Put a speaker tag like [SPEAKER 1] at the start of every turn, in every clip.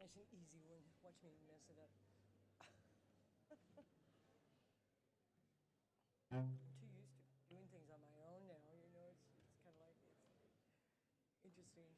[SPEAKER 1] That's an easy one. Watch me mess it up. I'm too used to doing things on my own now, you know, it's kind of like, it's interesting.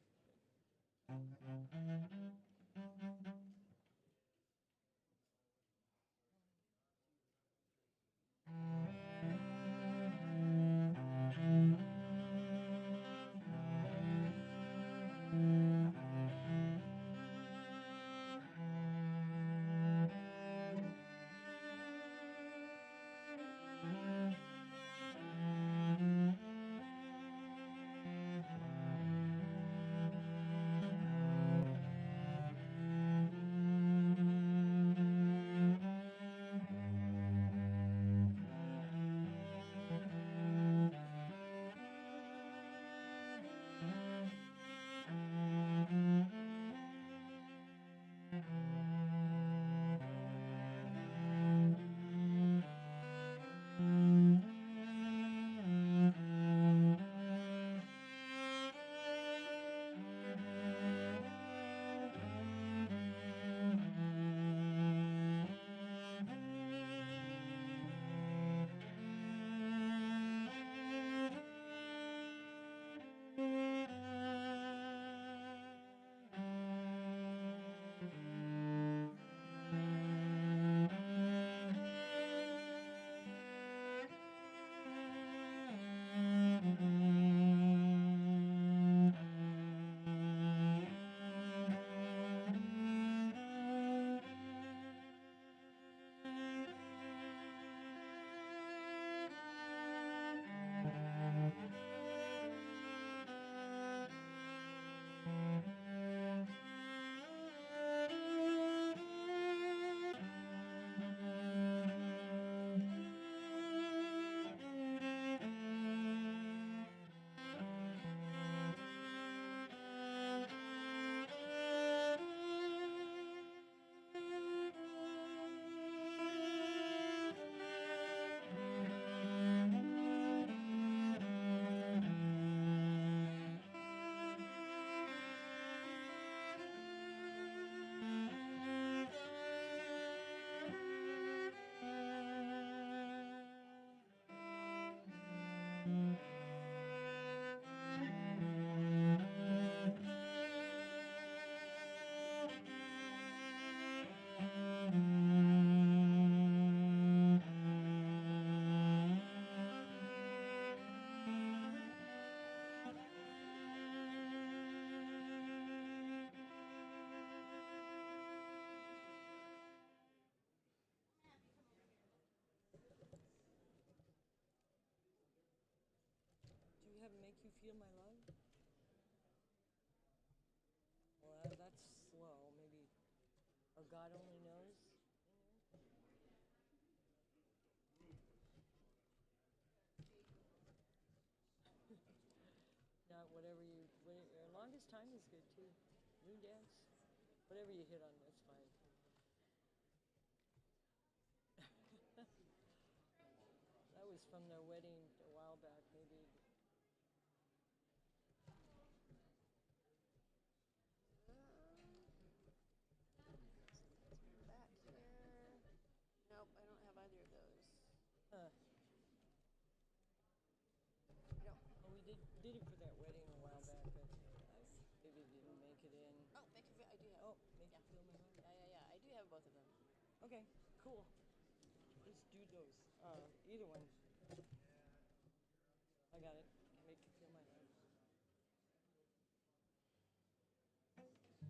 [SPEAKER 1] feel my love? Well, that's slow. Maybe, or God only knows. Not whatever your longest time is good too. Moon dance, whatever you hit on, that's fine. That was from their wedding a while back, maybe.
[SPEAKER 2] Back here. Nope, I don't have either of those.
[SPEAKER 1] Huh.
[SPEAKER 2] I don't.
[SPEAKER 1] Well, we did it for that wedding a while back, but maybe it didn't make it in.
[SPEAKER 2] Oh, make you feel. I do have.
[SPEAKER 1] Oh, make you feel my love.
[SPEAKER 2] Yeah. I do have both of them.
[SPEAKER 1] Okay, cool. Let's do those. Either one. I got it. Make you feel my love. Two, three.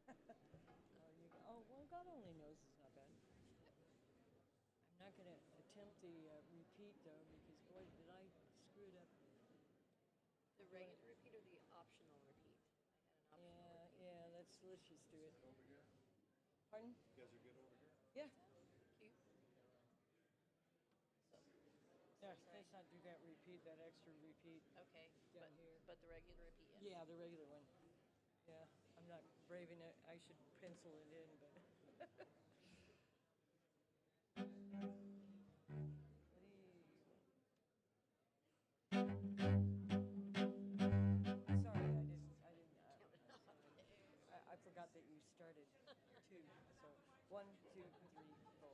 [SPEAKER 1] Oh, you go, oh, well, God only knows it's not bad. I'm not going to attempt the repeat, though, because, boy, did I screw it up.
[SPEAKER 2] The regular repeat or the optional repeat? I had an optional repeat.
[SPEAKER 1] Yeah, let's just do it.
[SPEAKER 3] Over here?
[SPEAKER 1] Pardon?
[SPEAKER 3] You guys are good over here?
[SPEAKER 1] Yeah.
[SPEAKER 2] Thank you. So,
[SPEAKER 1] Yeah,
[SPEAKER 2] sorry.
[SPEAKER 1] let's not do that repeat, that extra repeat.
[SPEAKER 2] Okay,
[SPEAKER 1] Down here.
[SPEAKER 2] but the regular repeat, yes.
[SPEAKER 1] Yeah, the regular one. Yeah, I'm not braving it. I should pencil it in, but. Sorry, I didn't. I forgot that you started two. So 1, 2, 3, 4.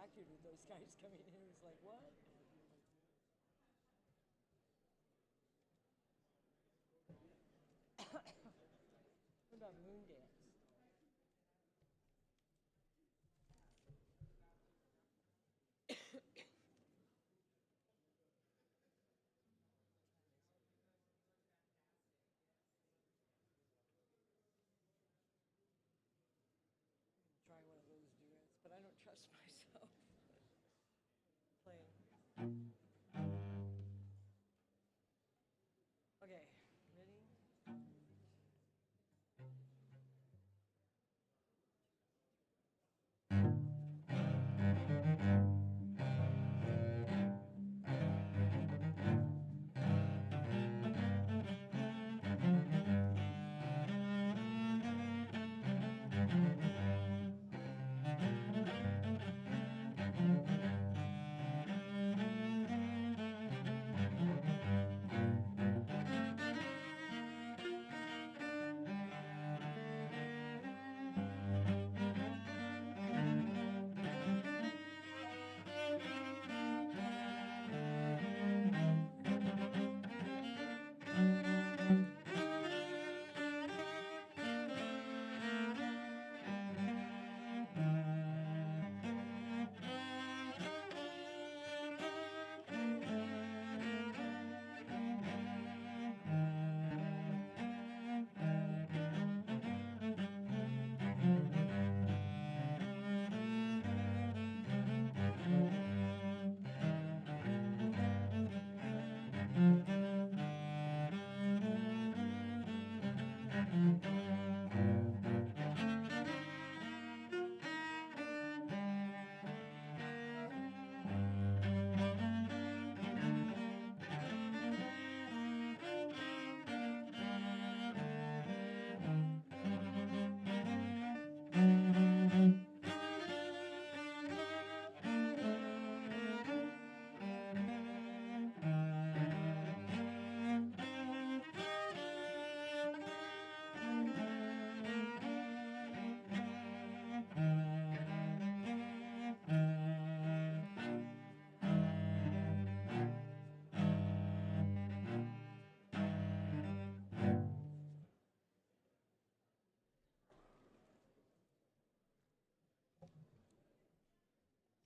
[SPEAKER 1] distracted with those guys coming in. It was like, what? What about moon dance? Try one of those duets, but I don't trust myself playing. Okay, ready?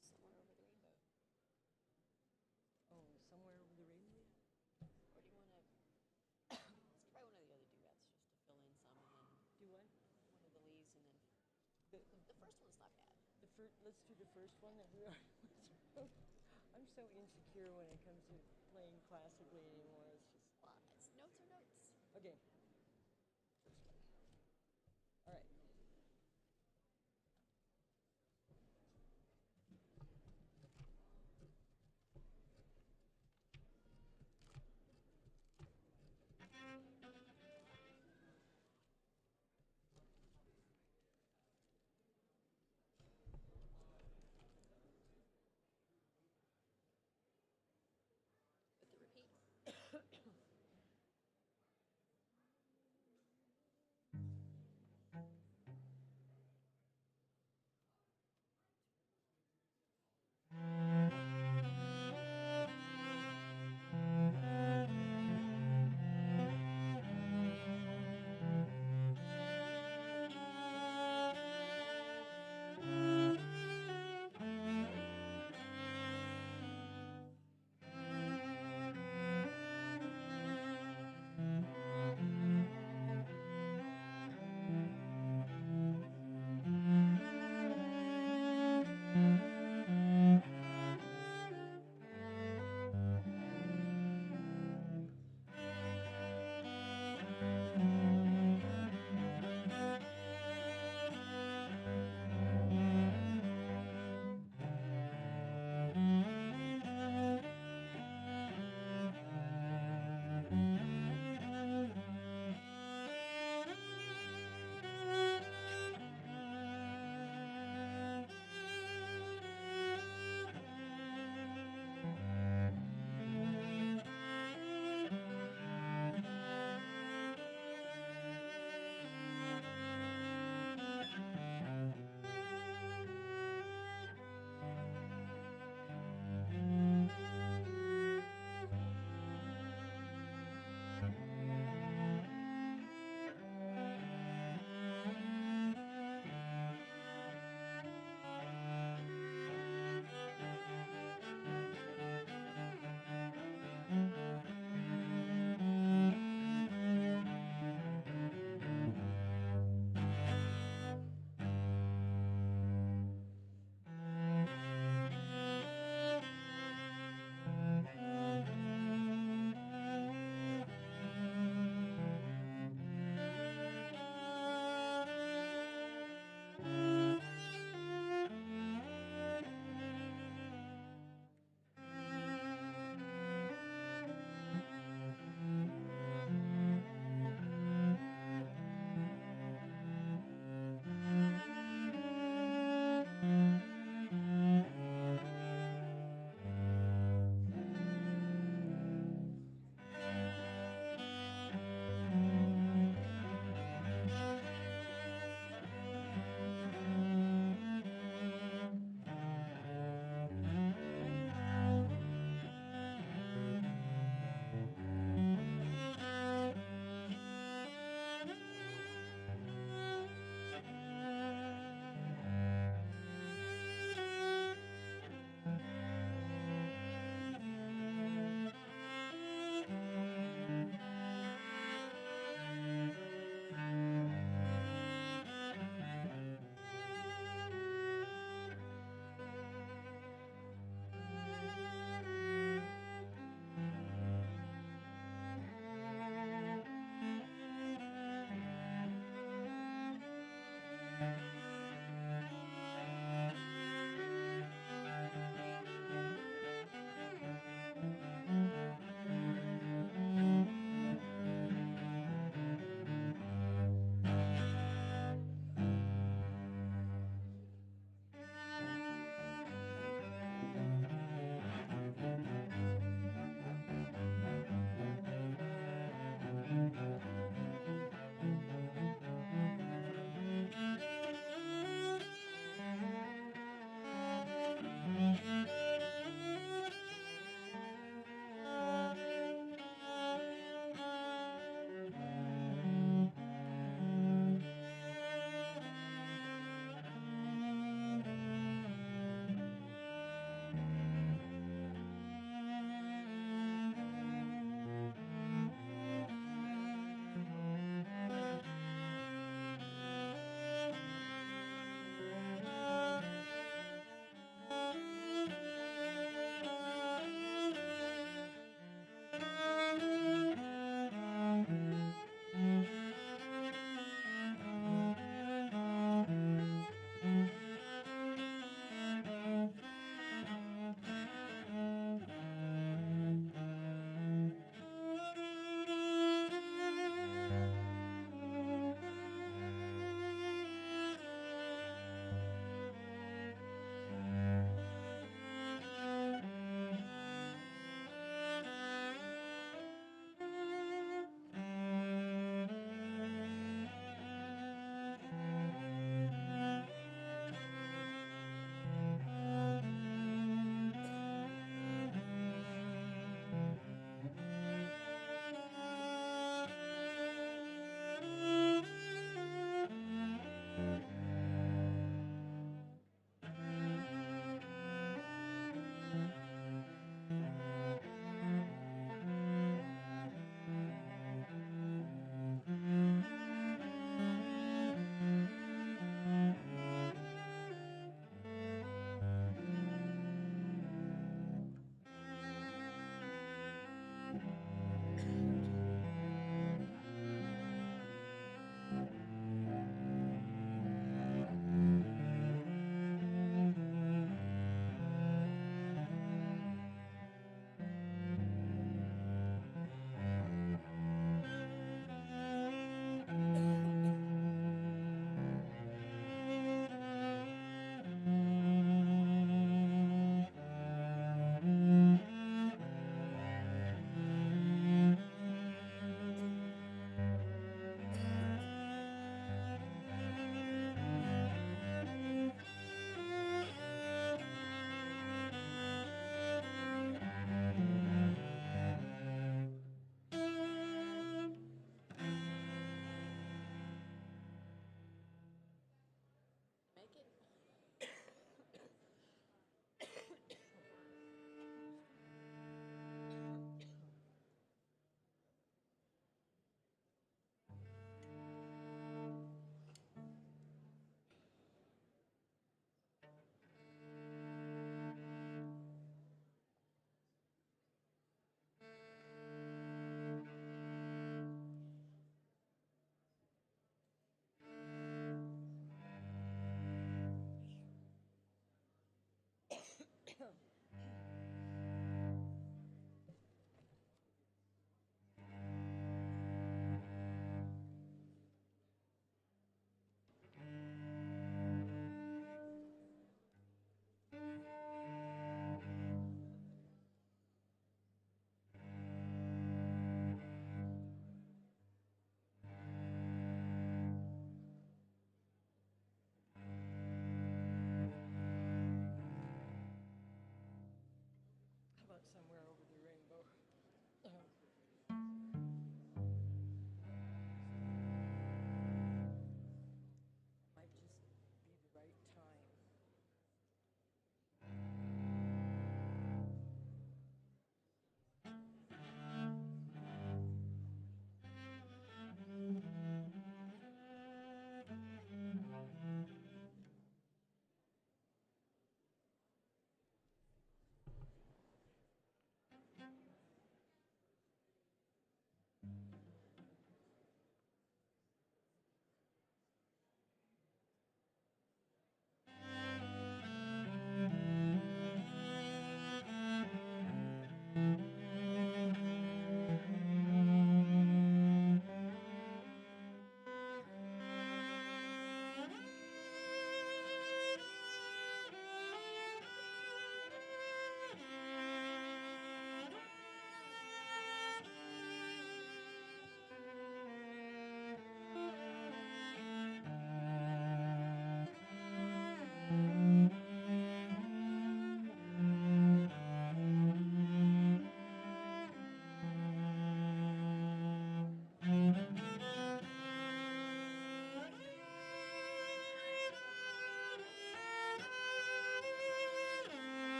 [SPEAKER 2] Somewhere over the rainbow.
[SPEAKER 1] Oh, somewhere over the rainbow?
[SPEAKER 2] Or do you want to? Let's try one of the other duets just to fill in some, and then
[SPEAKER 1] Do what?
[SPEAKER 2] one of the leaves, and then
[SPEAKER 1] The,
[SPEAKER 2] the first one's not bad.
[SPEAKER 1] let's do the first one that we are. I'm so insecure when it comes to playing classically anymore. It's just
[SPEAKER 2] Well, it's notes are notes.
[SPEAKER 1] okay. First one. All right.
[SPEAKER 2] With the repeat.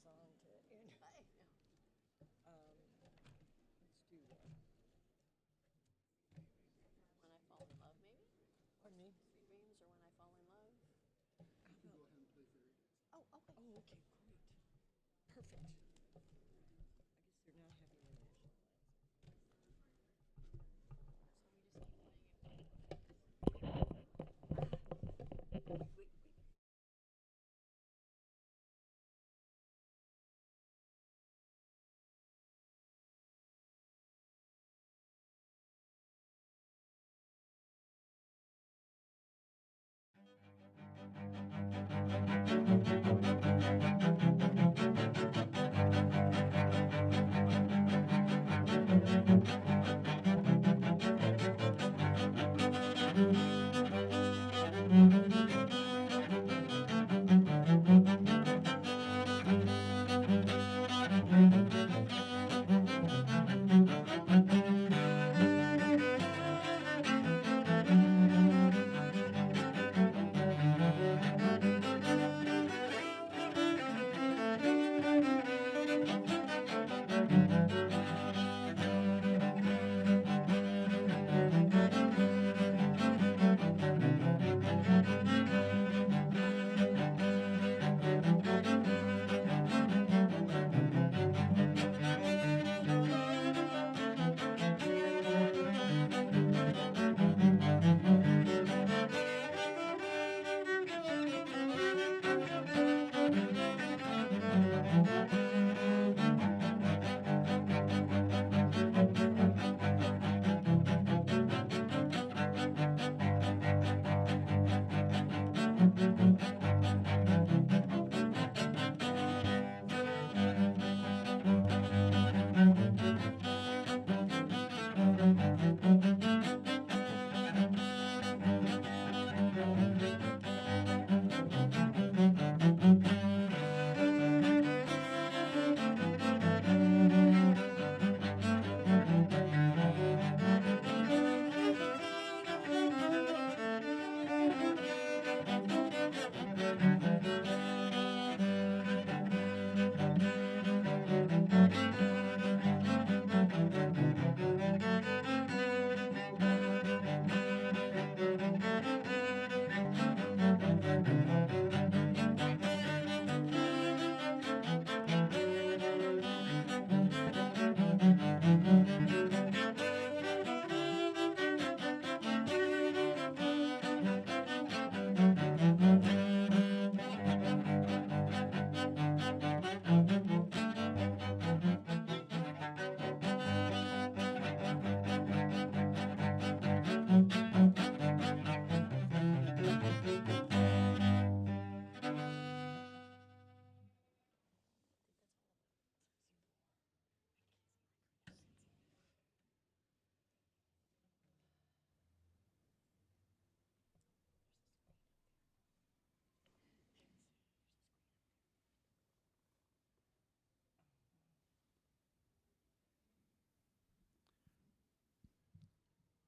[SPEAKER 1] song to end.
[SPEAKER 2] I know.
[SPEAKER 1] Let's do that.
[SPEAKER 2] When I fall in love, maybe?
[SPEAKER 1] Pardon me?
[SPEAKER 2] Sweet dreams or when I fall in love?
[SPEAKER 1] How about,
[SPEAKER 3] Go ahead and play fairy tales.
[SPEAKER 2] Oh, okay.
[SPEAKER 1] oh, okay, great. Perfect. I guess they're not having the national anthem.
[SPEAKER 2] So we just keep playing it.
[SPEAKER 1] Wait.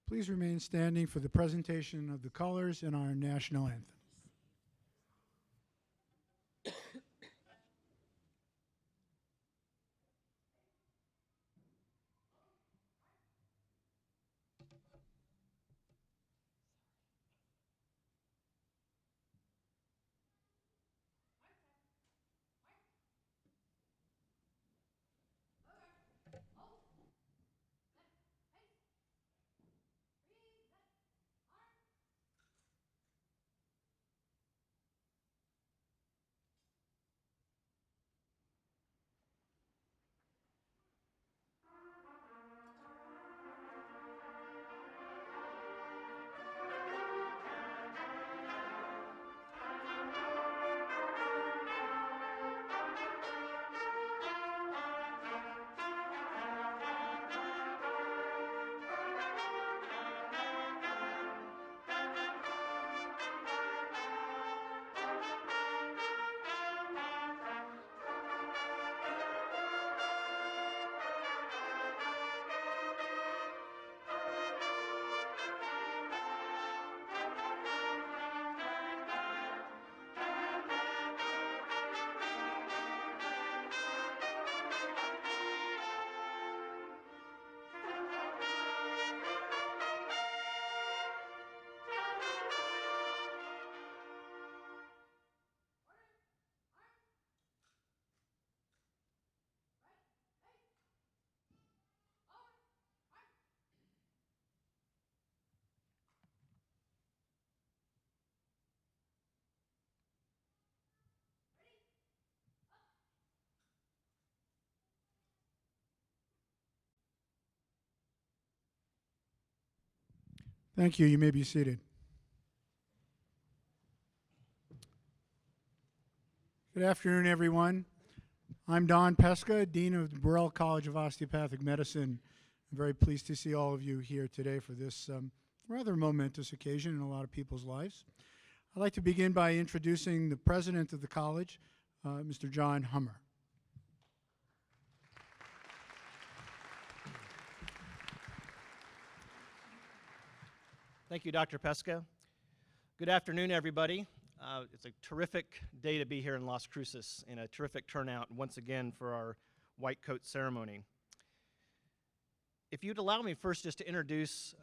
[SPEAKER 3] Please remain standing for the presentation of the colors in our national anthem. Thank you. You may be seated. Good afternoon, everyone. I'm Don Pesca, Dean of the Burrell College of Osteopathic Medicine. I'm very pleased to see all of you here today for this rather momentous occasion in a lot of people's lives. I'd like to begin by introducing the president of the college, Mr. John Hummer.
[SPEAKER 4] Thank you, Dr. Pesca. Good afternoon, everybody. It's a terrific day to be here in Las Cruces and a terrific turnout once again for our white coat ceremony. If you'd allow me first just to introduce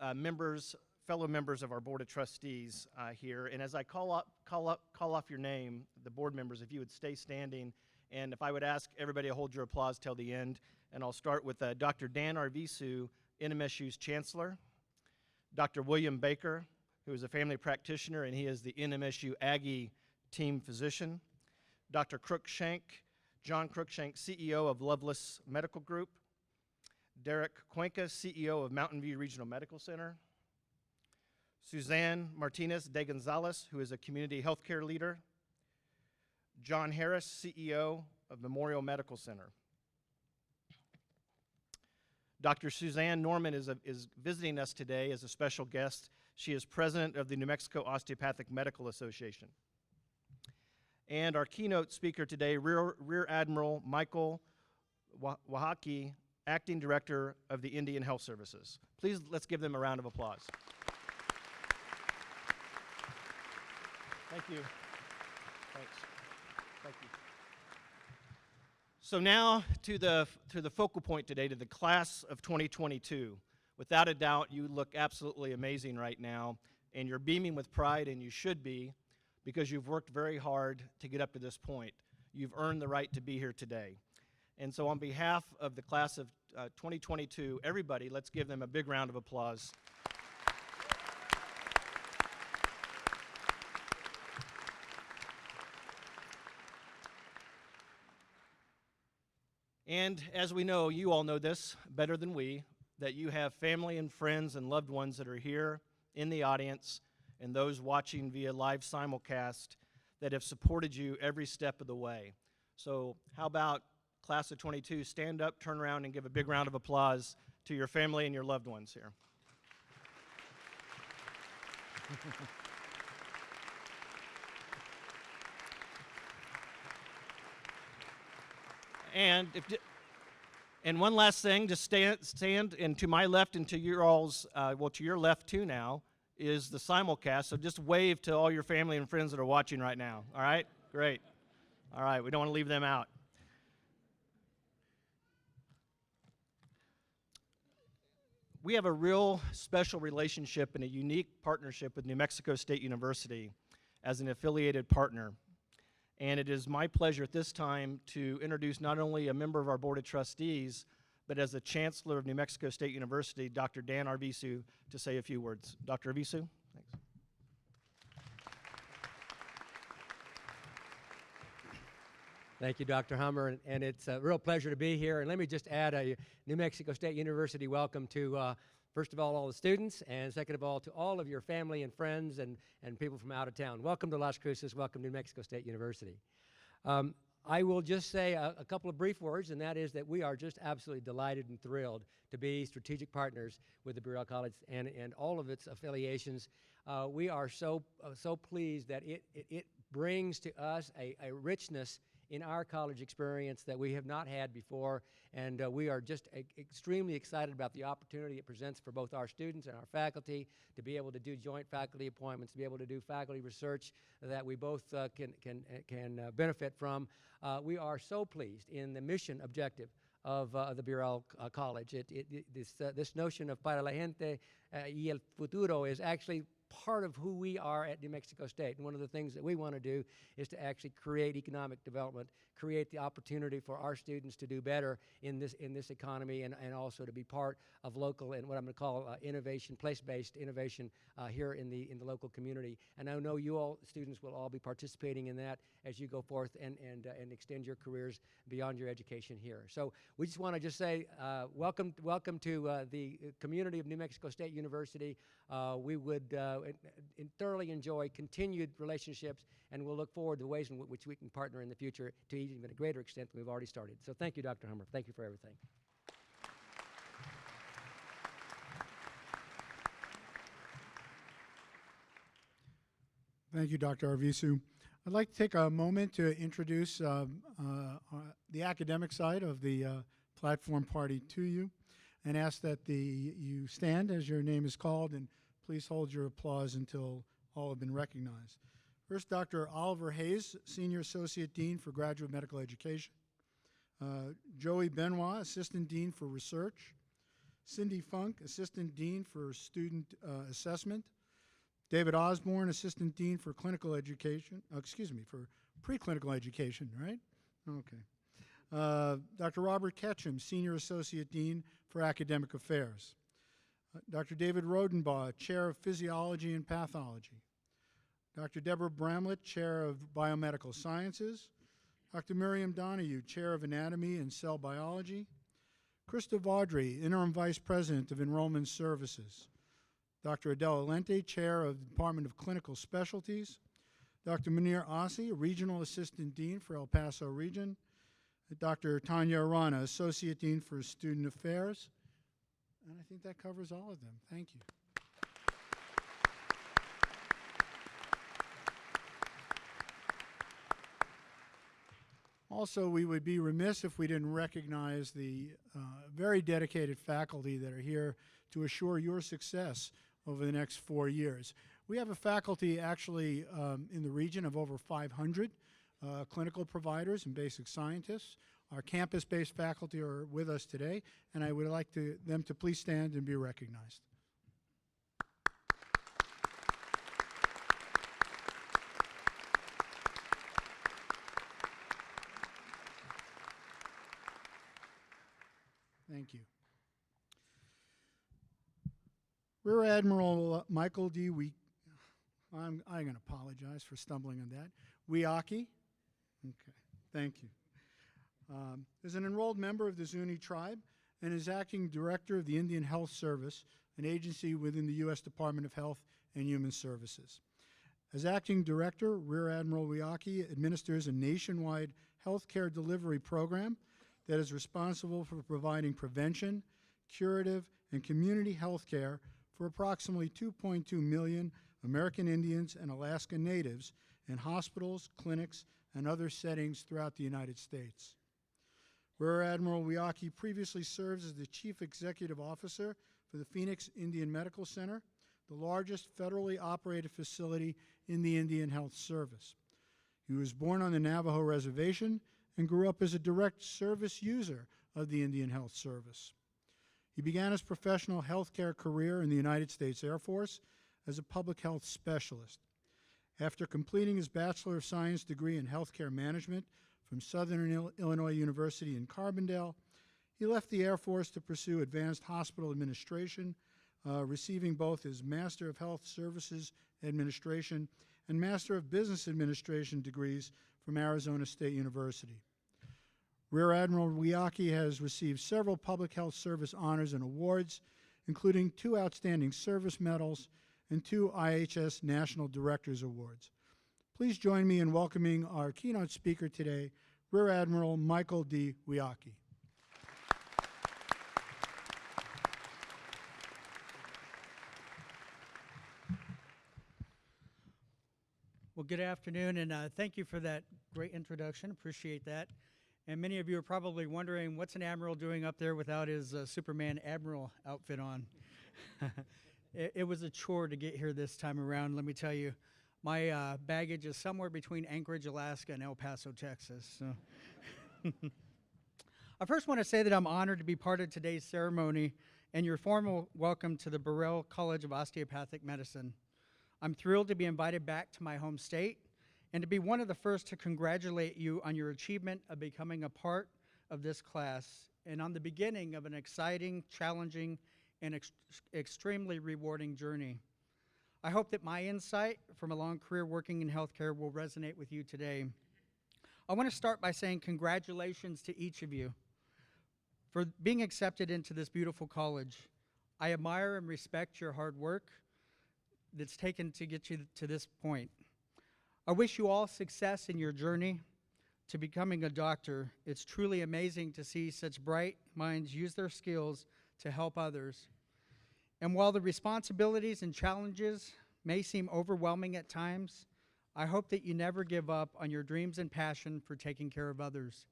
[SPEAKER 4] fellow members of our Board of Trustees here, and as I call off your name, the board members, if you would stay standing, and if I would ask everybody to hold your applause till the end, and I'll start with Dr. Dan Arvisu, NMSU's Chancellor, Dr. William Baker, who is a family practitioner, and he is the NMSU Aggie team physician, Dr. Cruikshank, John Cruikshank, CEO of Loveless Medical Group, Derek Cuenca, CEO of Mountain View Regional Medical Center, Suzanne Martinez de Gonzalez, who is a community healthcare leader, John Harris, CEO of Memorial Medical Center. Dr. Suzanne Norman is visiting us today as a special guest. She is president of the New Mexico Osteopathic Medical Association. And our keynote speaker today, Rear Admiral Michael Wahaki, acting director of the Indian Health Services. Please, let's give them a round of applause. Thank you. Thanks. Thank you. So now to the focal point today, to the class of 2022. Without a doubt, you look absolutely amazing right now, and you're beaming with pride, and you should be, because you've worked very hard to get up to this point. You've earned the right to be here today. And so on behalf of the class of 2022, everybody, let's give them a big round of applause. And as we know, you all know this better than we, that you have family and friends and loved ones that are here in the audience and those watching via live simulcast that have supported you every step of the way. So how about class of 22, stand up, turn around, and give a big round of applause to your family and your loved ones here. And one last thing, just stand, and to my left and to your all's, to your left too now, is the simulcast. So just wave to all your family and friends that are watching right now. All right? Great. All right, we don't want to leave them out. We have a real special relationship and a unique partnership with New Mexico State University as an affiliated partner. And it is my pleasure at this time to introduce not only a member of our Board of Trustees, but as the Chancellor of New Mexico State University, Dr. Dan Arvisu, to say a few words. Dr. Arvisu, thanks.
[SPEAKER 5] Thank you, Dr. Hummer, and it's a real pleasure to be here. And let me just add a New Mexico State University welcome to, first of all the students, and second of all, to all of your family and friends and people from out of town. Welcome to Las Cruces, welcome to New Mexico State University. I will just say a couple of brief words, and that is that we are just absolutely delighted and thrilled to be strategic partners with the Burrell College and all of its affiliations. We are so pleased that it brings to us a richness in our college experience that we have not had before, and we are just extremely excited about the opportunity it presents for both our students and our faculty to be able to do joint faculty appointments, to be able to do faculty research that we both can benefit from. We are so pleased in the mission objective of the Burrell College. This notion of para la gente y el futuro is actually part of who we are at New Mexico State. And one of the things that we want to do is to actually create economic development, create the opportunity for our students to do better in this economy, and also to be part of local and what I'm going to call innovation, place-based innovation here in the local community. And I know you all, students, will all be participating in that as you go forth and extend your careers beyond your education here. So we just want to just say welcome to the community of New Mexico State University. We would thoroughly enjoy continued relationships, and we'll look forward to ways in which we can partner in the future to even a greater extent than we've already started. So thank you, Dr. Hummer. Thank you for everything.
[SPEAKER 3] Thank you, Dr. Arvisu. I'd like to take a moment to introduce the academic side of the platform party to you, and ask that you stand as your name is called, and please hold your applause until all have been recognized. First, Dr. Oliver Hayes, Senior Associate Dean for Graduate Medical Education. Joey Benoit, Assistant Dean for Research. Cindy Funk, Assistant Dean for Student Assessment. David Osborne, Assistant Dean for Clinical Education, for Preclinical Education, right? Okay. Dr. Robert Ketchum, Senior Associate Dean for Academic Affairs. Dr. David Rodenbaugh, Chair of Physiology and Pathology. Dr. Deborah Bramlett, Chair of Biomedical Sciences. Dr. Miriam Donahue, Chair of Anatomy and Cell Biology. Krista Vaudry, Interim Vice President of Enrollment Services. Dr. Adela Lente, Chair of the Department of Clinical Specialties. Dr. Munir Asi, Regional Assistant Dean for El Paso Region. Dr. Tanya Arana, Associate Dean for Student Affairs. And I think that covers all of them. Thank you. Also, we would be remiss if we didn't recognize the very dedicated faculty that are here to assure your success over the next 4 years. We have a faculty actually in the region of over 500 clinical providers and basic scientists. Our campus-based faculty are with us today, and I would like them to please stand and be recognized. Thank you. Rear Admiral Michael D. I'm going to apologize for stumbling on that. Wiaki. Okay, thank you. Is an enrolled member of the Zuni tribe and is acting director of the Indian Health Service, an agency within the U.S. Department of Health and Human Services. As acting director, Rear Admiral Wiaki administers a nationwide healthcare delivery program that is responsible for providing prevention, curative, and community health care for approximately 2.2 million American Indians and Alaska Natives in hospitals, clinics, and other settings throughout the United States. Rear Admiral Wiaki previously serves as the Chief Executive Officer for the Phoenix Indian Medical Center, the largest federally operated facility in the Indian Health Service. He was born on the Navajo Reservation and grew up as a direct service user of the Indian Health Service. He began his professional healthcare career in the United States Air Force as a public health specialist. After completing his Bachelor of Science degree in healthcare management from Southern Illinois University in Carbondale, he left the Air Force to pursue advanced hospital administration, receiving both his Master of Health Services Administration and Master of Business Administration degrees from Arizona State University. Rear Admiral Wiaki has received several public health service honors and awards, including 2 Outstanding Service Medals and 2 IHS National Directors Awards. Please join me in welcoming our keynote speaker today, Rear Admiral Michael D. Wiaki.
[SPEAKER 6] Well, good afternoon, and thank you for that great introduction. Appreciate that. And many of you are probably wondering, what's an admiral doing up there without his Superman Admiral outfit on? It was a chore to get here this time around, let me tell you. My baggage is somewhere between Anchorage, Alaska, and El Paso, Texas. So. I first want to say that I'm honored to be part of today's ceremony and your formal welcome to the Burrell College of Osteopathic Medicine. I'm thrilled to be invited back to my home state and to be one of the first to congratulate you on your achievement of becoming a part of this class and on the beginning of an exciting, challenging, and extremely rewarding journey. I hope that my insight from a long career working in healthcare will resonate with you today. I want to start by saying congratulations to each of you for being accepted into this beautiful college. I admire and respect your hard work that's taken to get you to this point. I wish you all success in your journey to becoming a doctor. It's truly amazing to see such bright minds use their skills to help others. And while the responsibilities and challenges may seem overwhelming at times, I hope that you never give up on your dreams and passion for taking care of others.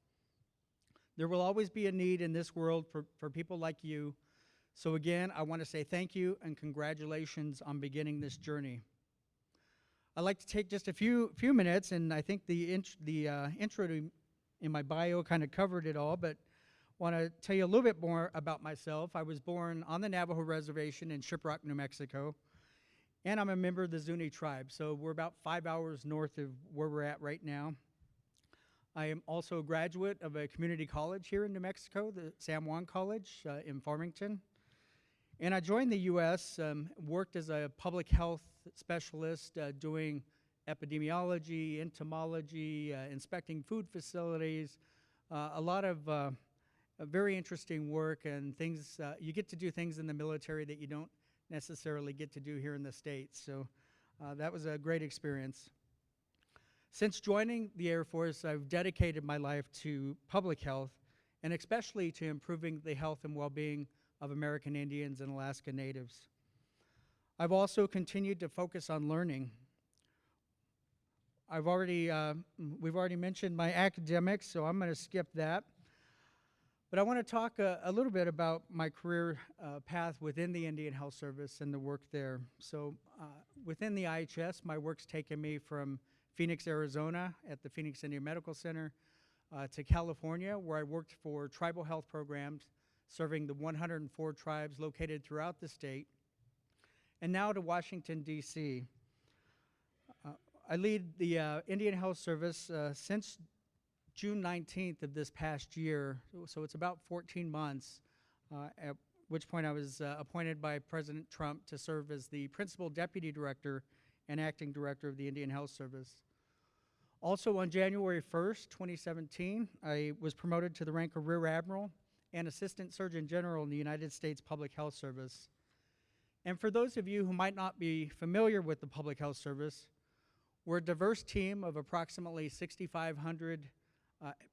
[SPEAKER 6] There will always be a need in this world for people like you. So again, I want to say thank you and congratulations on beginning this journey. I'd like to take just a few minutes, and I think the intro in my bio kind of covered it all, but want to tell you a little bit more about myself. I was born on the Navajo Reservation in Shiprock, New Mexico, and I'm a member of the Zuni tribe, so we're about 5 hours north of where we're at right now. I am also a graduate of a community college here in New Mexico, the San Juan College in Farmington. And I joined the U.S., worked as a public health specialist doing epidemiology, entomology, inspecting food facilities, a lot of very interesting work and things. You get to do things in the military that you don't necessarily get to do here in the States. So that was a great experience. Since joining the Air Force, I've dedicated my life to public health and especially to improving the health and well-being of American Indians and Alaska Natives. I've also continued to focus on learning. We've already mentioned my academics, so I'm going to skip that. But I want to talk a little bit about my career path within the Indian Health Service and the work there. So within the IHS, my work's taken me from Phoenix, Arizona at the Phoenix Indian Medical Center to California, where I worked for tribal health programs serving the 104 tribes located throughout the state, and now to Washington, D.C. I lead the Indian Health Service since June 19th of this past year, so it's about 14 months, at which point I was appointed by President Trump to serve as the Principal Deputy Director and Acting Director of the Indian Health Service. Also on January 1st, 2017, I was promoted to the rank of Rear Admiral and Assistant Surgeon General in the United States Public Health Service. And for those of you who might not be familiar with the Public Health Service, we're a diverse team of approximately 6,500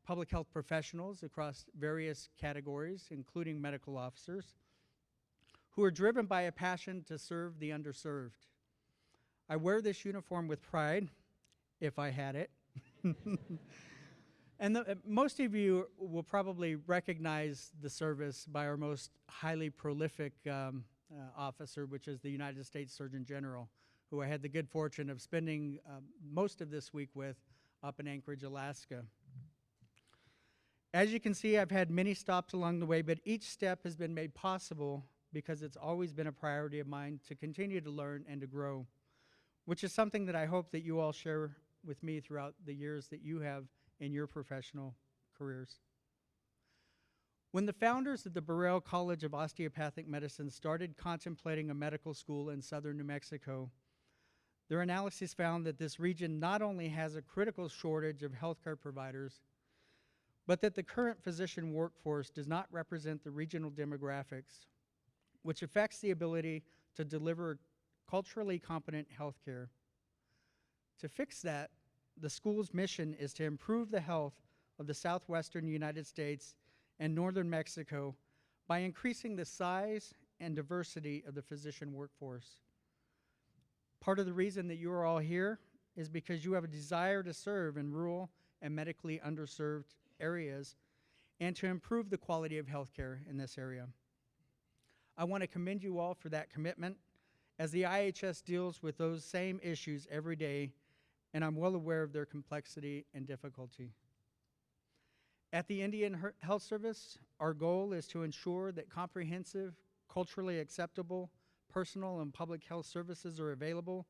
[SPEAKER 6] public health professionals across various categories, including medical officers, who are driven by a passion to serve the underserved. I wear this uniform with pride, if I had it. And most of you will probably recognize the service by our most highly prolific officer, which is the United States Surgeon General, who I had the good fortune of spending most of this week with up in Anchorage, Alaska. As you can see, I've had many stops along the way, but each step has been made possible because it's always been a priority of mine to continue to learn and to grow, which is something that I hope that you all share with me throughout the years that you have in your professional careers. When the founders of the Burrell College of Osteopathic Medicine started contemplating a medical school in southern New Mexico, their analysis found that this region not only has a critical shortage of healthcare providers, but that the current physician workforce does not represent the regional demographics, which affects the ability to deliver culturally competent healthcare. To fix that, the school's mission is to improve the health of the southwestern United States and northern Mexico by increasing the size and diversity of the physician workforce. Part of the reason that you are all here is because you have a desire to serve in rural and medically underserved areas and to improve the quality of healthcare in this area. I want to commend you all for that commitment, as the IHS deals with those same issues every day, and I'm well aware of their complexity and difficulty. At the Indian Health Service, our goal is to ensure that comprehensive, culturally acceptable, personal and public health services are available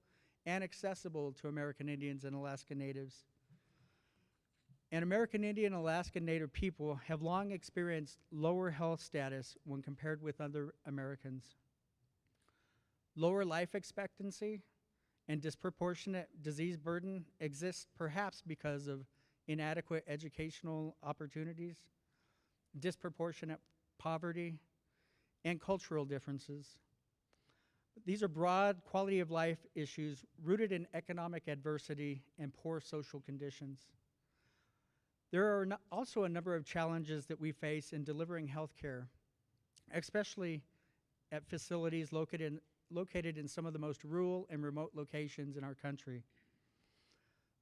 [SPEAKER 6] and accessible to American Indians and Alaska Natives. And American Indian and Alaska Native people have long experienced lower health status when compared with other Americans. Lower life expectancy and disproportionate disease burden exists perhaps because of inadequate educational opportunities, disproportionate poverty, and cultural differences. These are broad quality of life issues rooted in economic adversity and poor social conditions. There are also a number of challenges that we face in delivering health care, especially at facilities located in some of the most rural and remote locations in our country.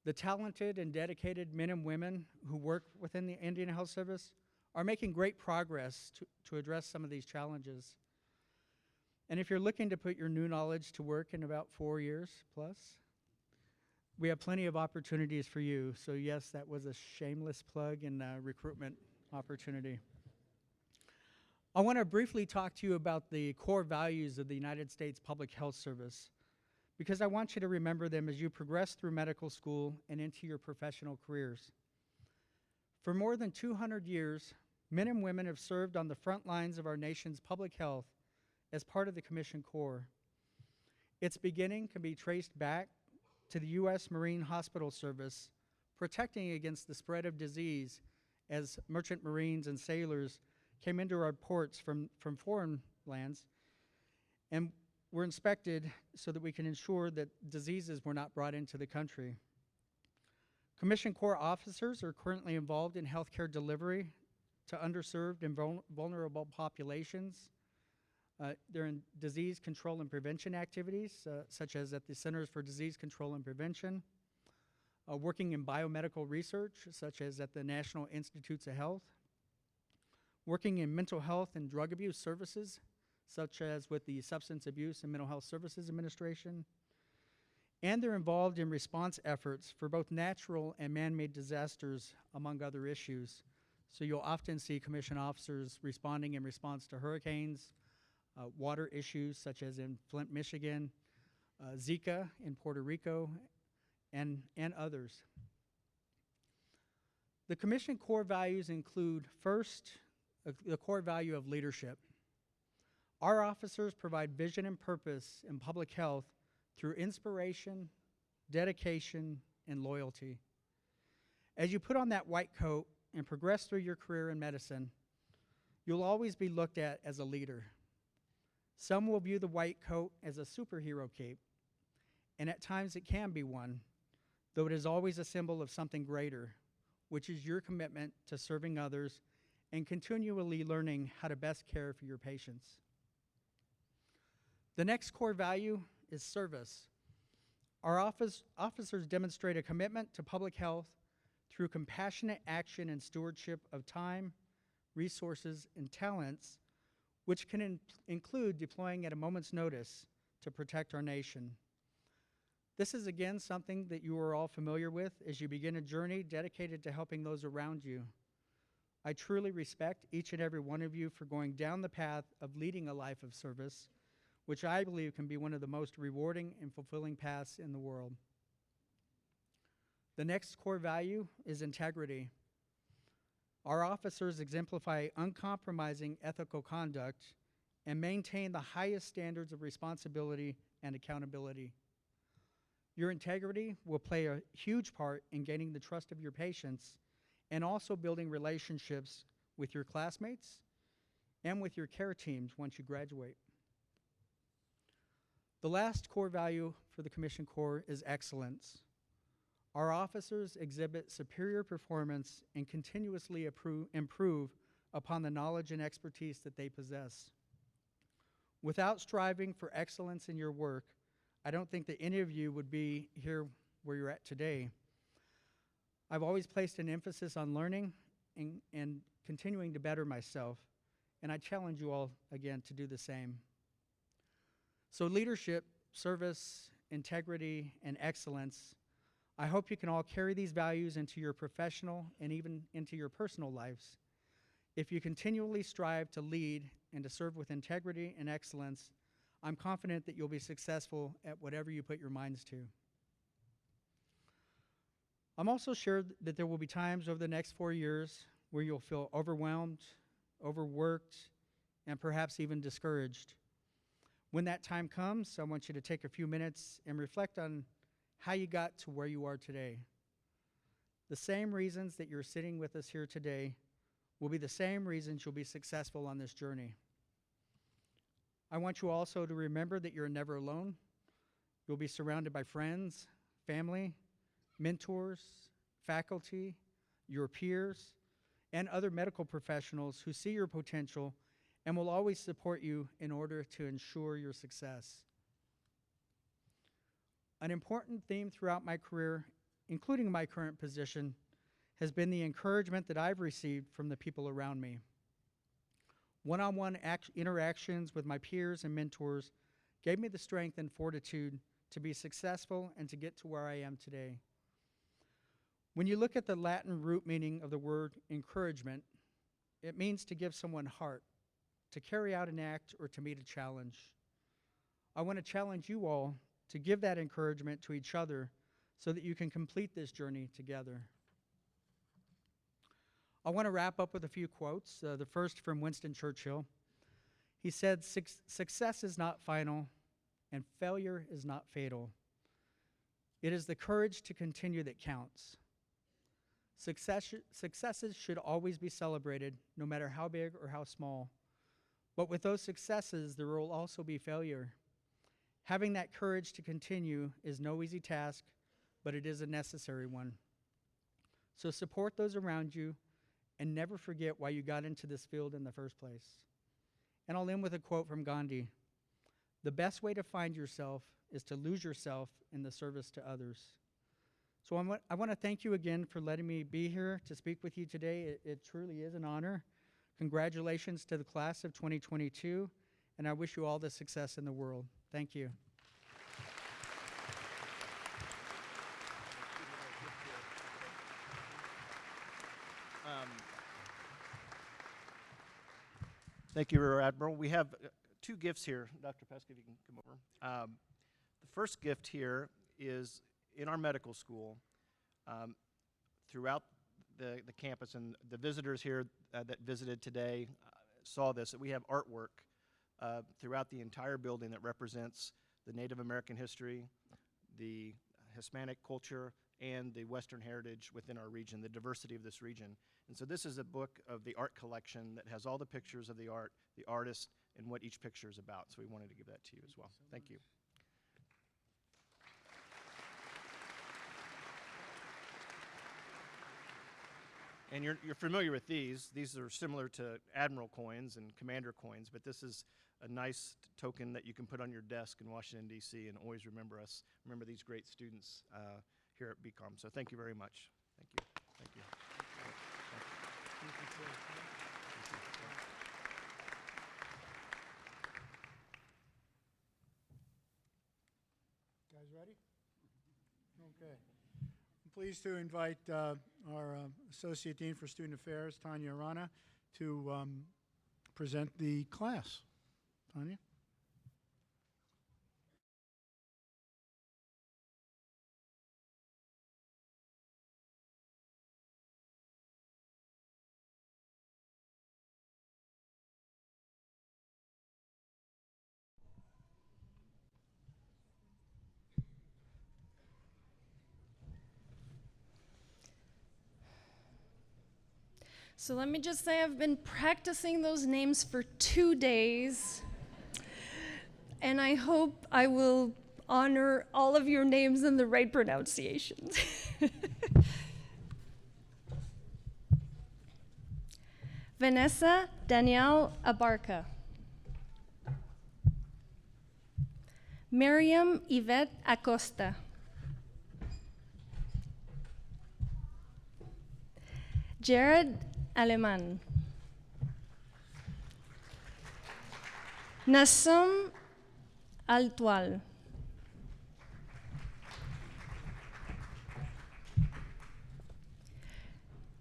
[SPEAKER 6] The talented and dedicated men and women who work within the Indian Health Service are making great progress to address some of these challenges. And if you're looking to put your new knowledge to work in about 4 years plus, we have plenty of opportunities for you. So yes, that was a shameless plug and recruitment opportunity. I want to briefly talk to you about the core values of the United States Public Health Service, because I want you to remember them as you progress through medical school and into your professional careers. For more than 200 years, men and women have served on the front lines of our nation's public health as part of the Commission Corps. Its beginning can be traced back to the U.S. Marine Hospital Service, protecting against the spread of disease as merchant marines and sailors came into our ports from foreign lands and were inspected so that we can ensure that diseases were not brought into the country. Commission Corps officers are currently involved in healthcare delivery to underserved and vulnerable populations. They're in disease control and prevention activities, such as at the Centers for Disease Control and Prevention, working in biomedical research, such as at the National Institutes of Health, working in mental health and drug abuse services, such as with the Substance Abuse and Mental Health Services Administration, and they're involved in response efforts for both natural and man-made disasters, among other issues. So you'll often see commission officers responding in response to hurricanes, water issues such as in Flint, Michigan, Zika in Puerto Rico, and others. The Commission core values include, first, the core value of leadership. Our officers provide vision and purpose in public health through inspiration, dedication, and loyalty. As you put on that white coat and progress through your career in medicine, you'll always be looked at as a leader. Some will view the white coat as a superhero cape, and at times it can be one, though it is always a symbol of something greater, which is your commitment to serving others and continually learning how to best care for your patients. The next core value is service. Our officers demonstrate a commitment to public health through compassionate action and stewardship of time, resources, and talents, which can include deploying at a moment's notice to protect our nation. This is again something that you are all familiar with as you begin a journey dedicated to helping those around you. I truly respect each and every one of you for going down the path of leading a life of service, which I believe can be one of the most rewarding and fulfilling paths in the world. The next core value is integrity. Our officers exemplify uncompromising ethical conduct and maintain the highest standards of responsibility and accountability. Your integrity will play a huge part in gaining the trust of your patients and also building relationships with your classmates and with your care teams once you graduate. The last core value for the Commission Corps is excellence. Our officers exhibit superior performance and continuously improve upon the knowledge and expertise that they possess. Without striving for excellence in your work, I don't think that any of you would be here where you're at today. I've always placed an emphasis on learning and continuing to better myself, and I challenge you all again to do the same. So leadership, service, integrity, and excellence, I hope you can all carry these values into your professional and even into your personal lives. If you continually strive to lead and to serve with integrity and excellence, I'm confident that you'll be successful at whatever you put your minds to. I'm also sure that there will be times over the next 4 years where you'll feel overwhelmed, overworked, and perhaps even discouraged. When that time comes, I want you to take a few minutes and reflect on how you got to where you are today. The same reasons that you're sitting with us here today will be the same reasons you'll be successful on this journey. I want you also to remember that you're never alone. You'll be surrounded by friends, family, mentors, faculty, your peers, and other medical professionals who see your potential and will always support you in order to ensure your success. An important theme throughout my career, including my current position, has been the encouragement that I've received from the people around me. One-on-one interactions with my peers and mentors gave me the strength and fortitude to be successful and to get to where I am today. When you look at the Latin root meaning of the word encouragement, it means to give someone heart, to carry out an act, or to meet a challenge. I want to challenge you all to give that encouragement to each other so that you can complete this journey together. I want to wrap up with a few quotes. The first from Winston Churchill. He said, "Success is not final, and failure is not fatal. It is the courage to continue that counts. Successes should always be celebrated, no matter how big or how small. But with those successes, there will also be failure. Having that courage to continue is no easy task, but it is a necessary one. So support those around you and never forget why you got into this field in the first place." And I'll end with a quote from Gandhi. "The best way to find yourself is to lose yourself in the service to others." So I want to thank you again for letting me be here to speak with you today. It truly is an honor. Congratulations to the class of 2022, and I wish you all the success in the world. Thank you.
[SPEAKER 4] Thank you, Rear Admiral. We have two gifts here. Dr. Pesca, if you can come over. The first gift here is in our medical school, throughout the campus, and the visitors here that visited today saw this, that we have artwork throughout the entire building that represents the Native American history, the Hispanic culture, and the Western heritage within our region, the diversity of this region. And so this is a book of the art collection that has all the pictures of the art, the artist, and what each picture is about. So we wanted to give that to you as well. Thank you. And you're familiar with these. These are similar to Admiral coins and Commander coins, but this is a nice token that you can put on your desk in Washington, D.C. and always remember us, remember these great students here at BCOM. So thank you very much. Thank you. Thank you.
[SPEAKER 3] Guys ready? Okay. I'm pleased to invite our Associate Dean for Student Affairs, Tanya Arana, to present the class. Tanya?
[SPEAKER 7] So let me just say I've been practicing those names for 2 days, and I hope I will honor all of your names in the right pronunciations. Vanessa Danielle Abarca. Miriam Yvette Acosta. Jared Aleman. Nassum Altual.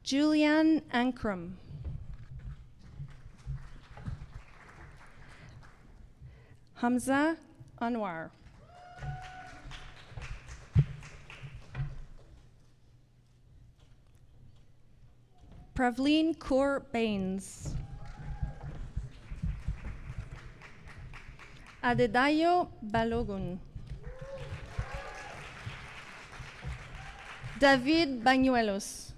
[SPEAKER 7] Julian Ankrum. Hamza Anwar. Pravleen Kaur Baines. Adedayo Balogun. David Bañuelos.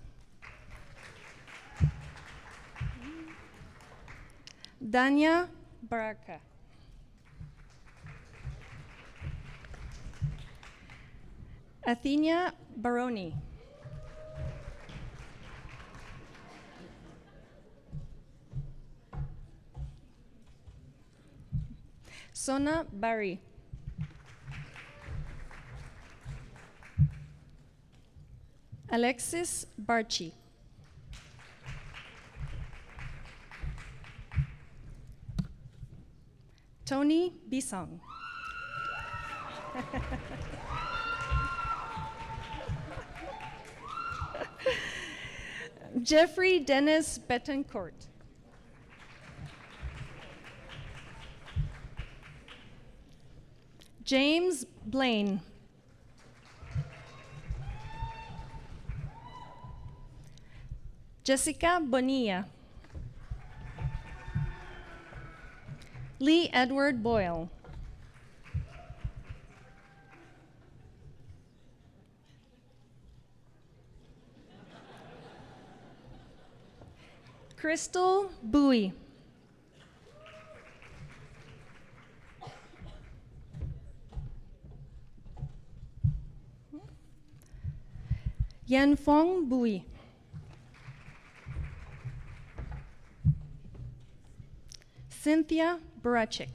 [SPEAKER 7] Dania Baraka. Athenia Baroni. Sona Bari. Alexis Barchi. Tony Bisong. Jeffrey Dennis Betancourt. James Blaine. Jessica Bonilla. Lee Edward Boyle. Crystal Bowie. Yanfong Bowie. Cynthia Barachik.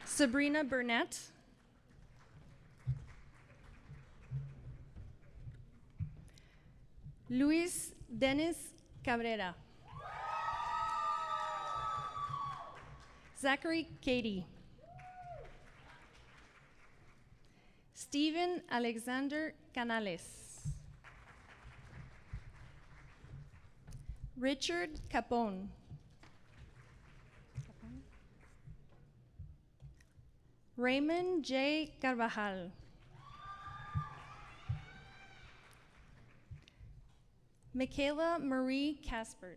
[SPEAKER 7] Sabrina Burnett. Luis Dennis Cabrera. Zachary Cady. Stephen Alexander Canales. Richard Capone. Raymond J. Carvajal. Michaela Marie Caspert.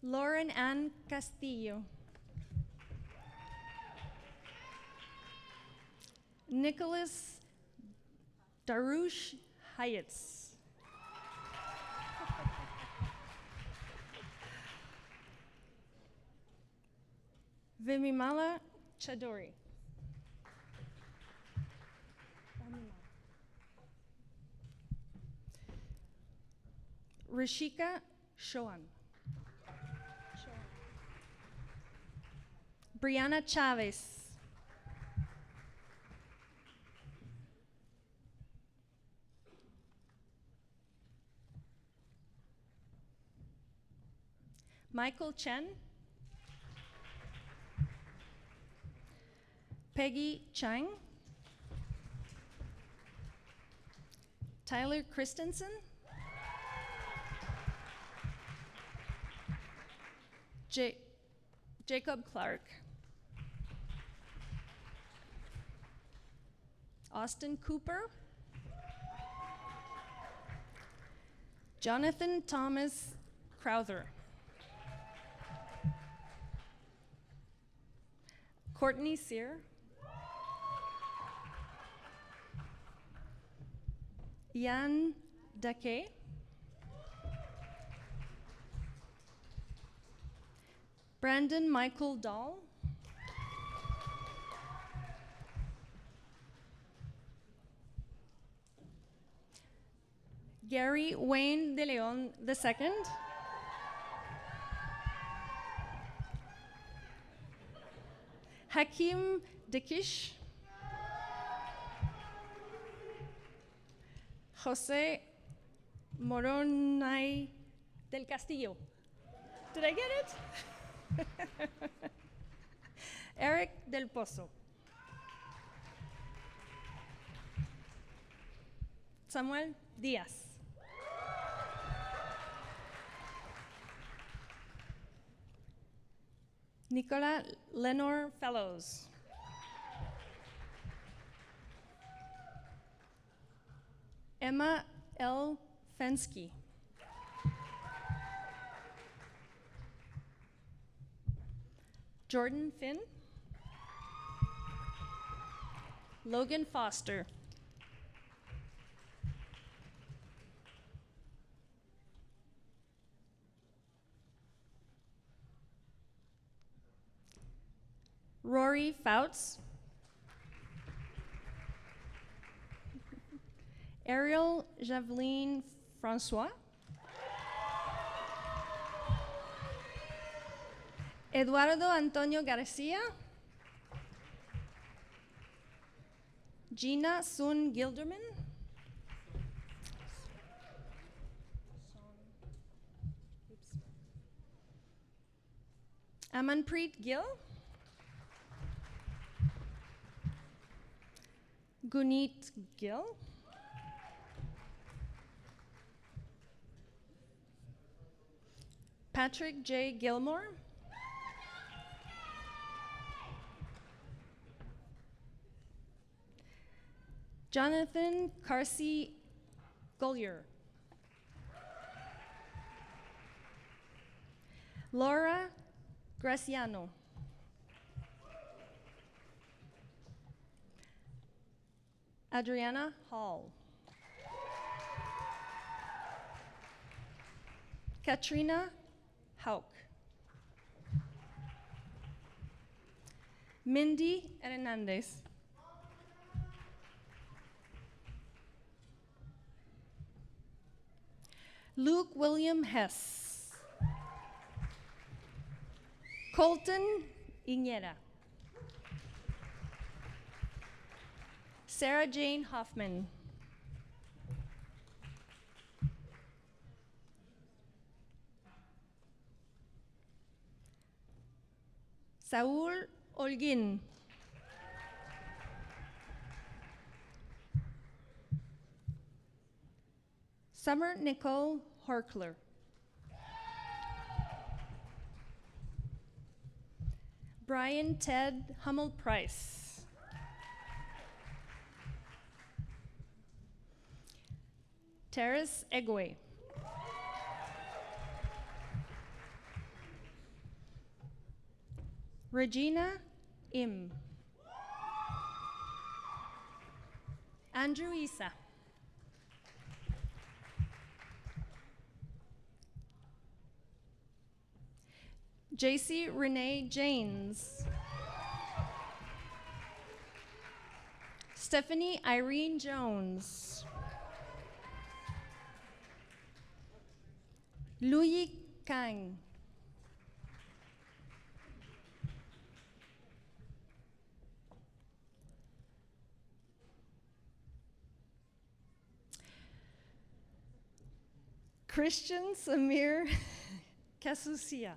[SPEAKER 7] Lauren Ann Castillo. Nicholas Darush Hayats. Vimimala Chadori. Rishika Shoan. Brianna Chavez. Michael Chen. Peggy Chang. Tyler Christensen. Jacob Clark. Austin Cooper. Jonathan Thomas Crowther. Courtney Sear. Jan Dake. Brandon Michael Dahl. Gary Wayne de Leon II. Hakim Dekish. Jose Moronay del Castillo. Did I get it? Eric Del Pozo. Samuel Diaz. Nicola Lenore Fellows. Emma L. Fensky. Jordan Finn. Logan Foster. Rory Fouts. Ariel Javeline Francois. Eduardo Antonio Garcia. Gina Sun Gilderman. Amanpreet Gill. Guneet Gill. Patrick J. Gilmore. Jonathan Carsey Gollier. Laura Graciano. Adriana Hall. Katrina Hauk. Mindy Hernandez. Luke William Hess. Colton Iñera. Sarah Jane Hoffman. Saul Olguin. Summer Nicole Horkler. Brian Ted Hummel Price. Terrace Egwe. Regina Im. Andrew Isa. JC Renee Janes. Stephanie Irene Jones. Louis Kang. Christian Samir Kasusia.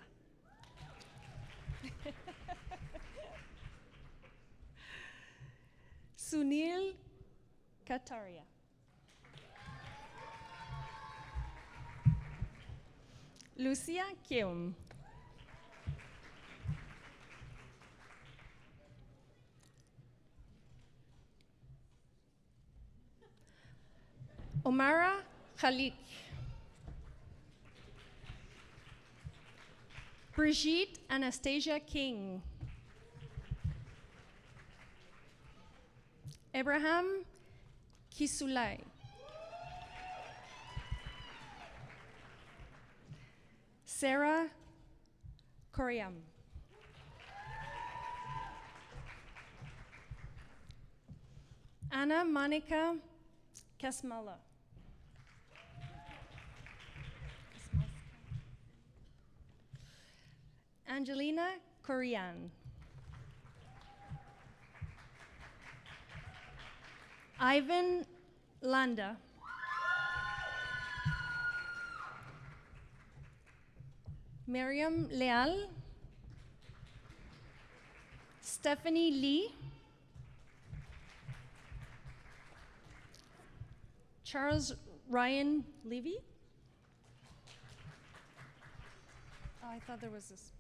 [SPEAKER 7] Sunil Kataria. Lucia Kim. Omara Khalik. Brigitte Anastasia King. Abraham Kisulai. Sarah Koryam. Anna Monica Kasmala. Angelina Korean. Ivan Landa. Miriam Leal. Stephanie Lee. Charles Ryan Levy. Oh, I thought there was this.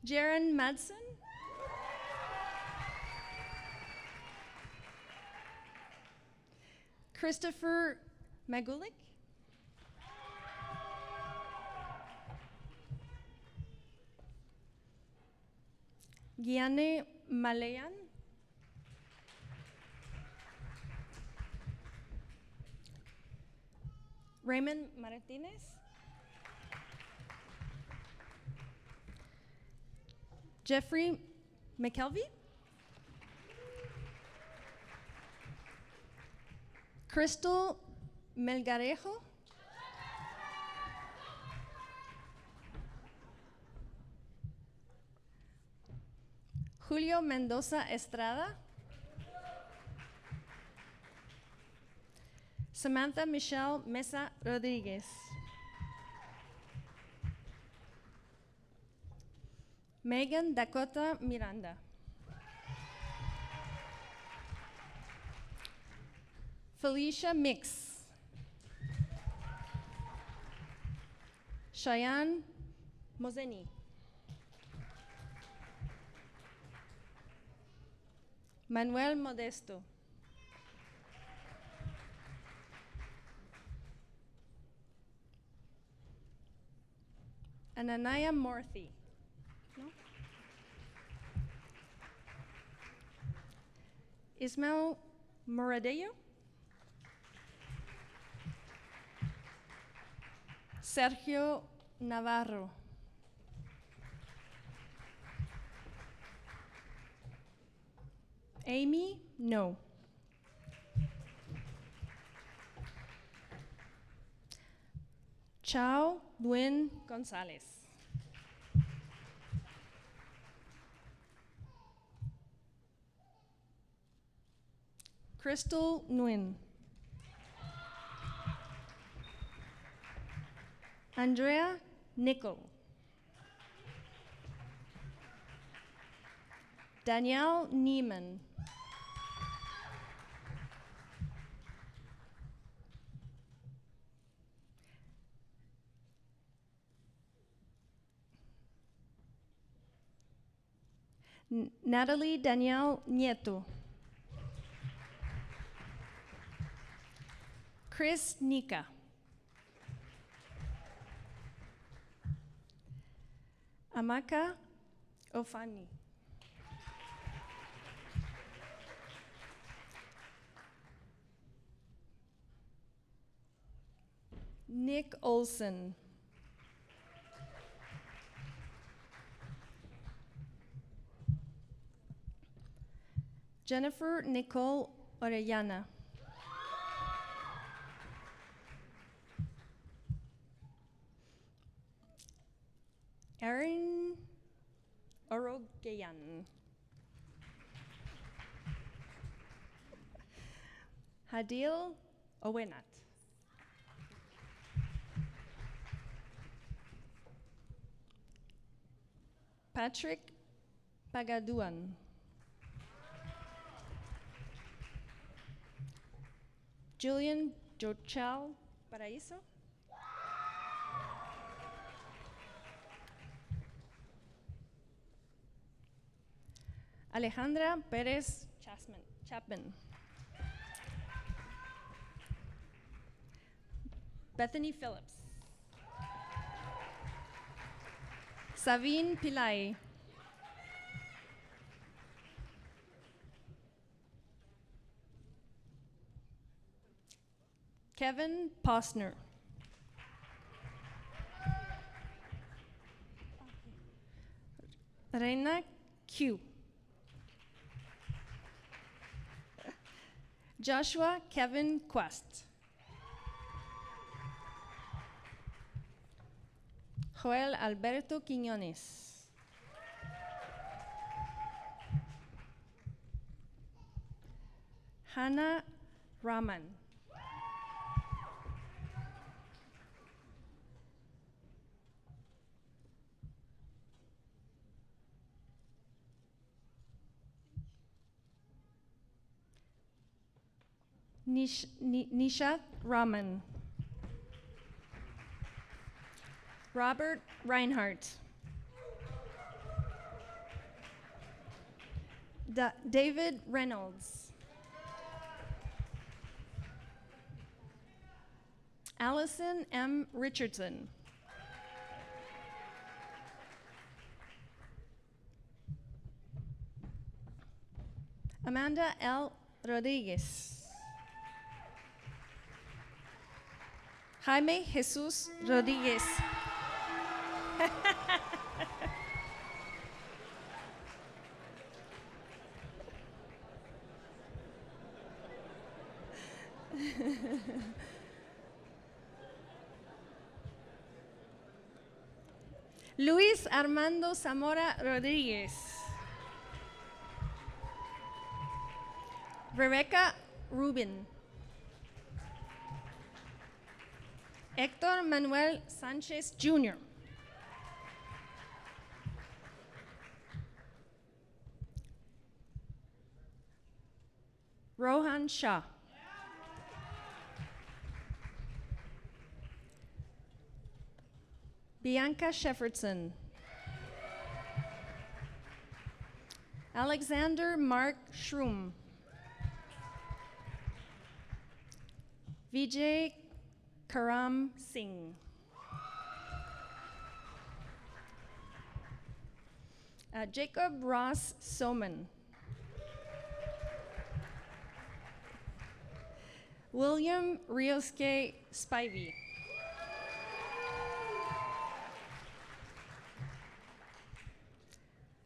[SPEAKER 7] Jaron Madsen. Christopher Magulik. Gianni Malayan. Raymond Martinez. Jeffrey McKelvey. Crystal Melgarejo. Julio Mendoza Estrada. Samantha Michelle Mesa Rodriguez. Megan Dakota Miranda. Felicia Mix. Cheyenne Mozeni. Manuel Modesto. Ananaya Morthy. No? Ismael Moradillo. Sergio Navarro. Amy, no. Chao Duin Gonzalez. Crystal Nguyen. Andrea Nickel. Danielle Neiman. Natalie Danielle Nieto. Chris Nika. Amaka Ofani. Nick Olson. Jennifer Nicole Orellana. Erin Orogeyan. Hadil Owenat. Patrick Pagaduan. Julian Jochal Paraíso. Alejandra Perez Chapman. Bethany Phillips. Savine Pillai. Kevin Posner. Reina Q. Joshua Kevin Quest. Joel Alberto Quiñones. Hannah Raman. Nishat Raman. Robert Reinhardt. David Reynolds. Allison M. Richardson. Amanda L. Rodriguez. Jaime Jesus Rodriguez. Luis Armando Zamora Rodriguez. Rebecca Rubin. Hector Manuel Sanchez Jr. Rohan Shah. Bianca Shefferson. Alexander Mark Shroom. Vijay Karam Singh. Jacob Ross Soman. William Rioske Spivey.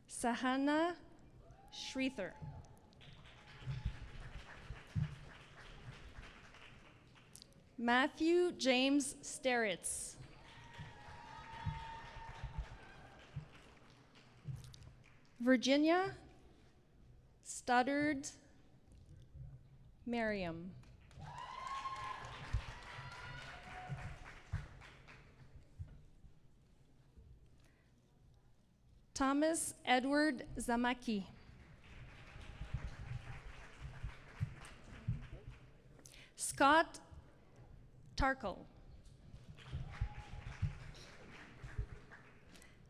[SPEAKER 7] Sahana Shreether. Matthew James Steritz. Virginia Studdard Merriam. Thomas Edward Zamaki. Scott Tarkle.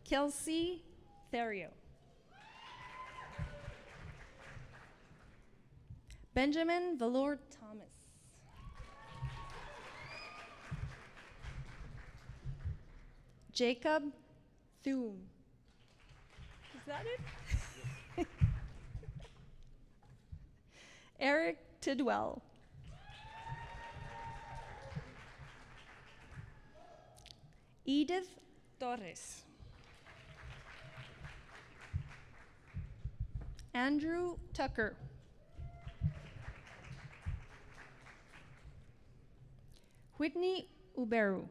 [SPEAKER 7] Kelsey Therio. Benjamin Valor Thomas. Jacob Thune. Is that it? Eric Tidwell. Edith Torres. Andrew Tucker. Whitney Uberu.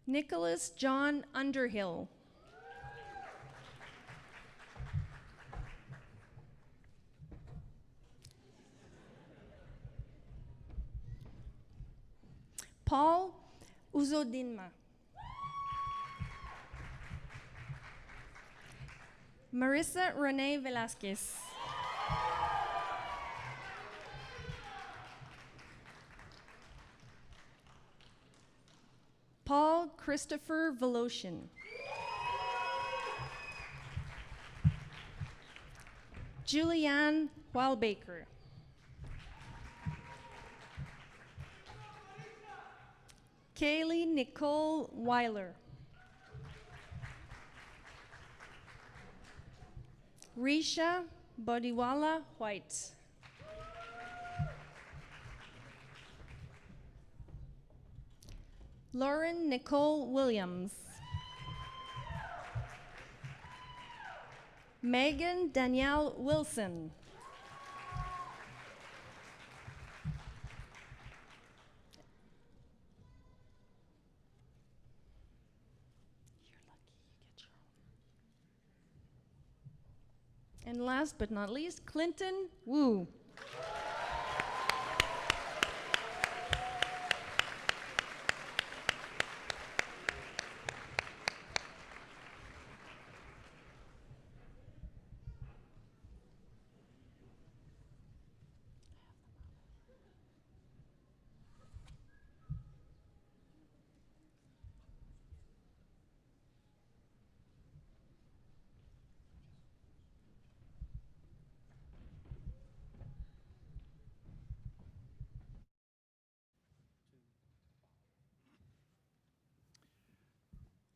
[SPEAKER 7] Nicholas John Underhill. Paul Uzodinma. Marissa Renee Velasquez. Paul Christopher Voloshin. Julianne Wildbaker. Kaylee Nicole Weiler. Risha Bodiwala White. Lauren Nicole Williams. Megan Danielle Wilson. And last but not least, Clinton Wu.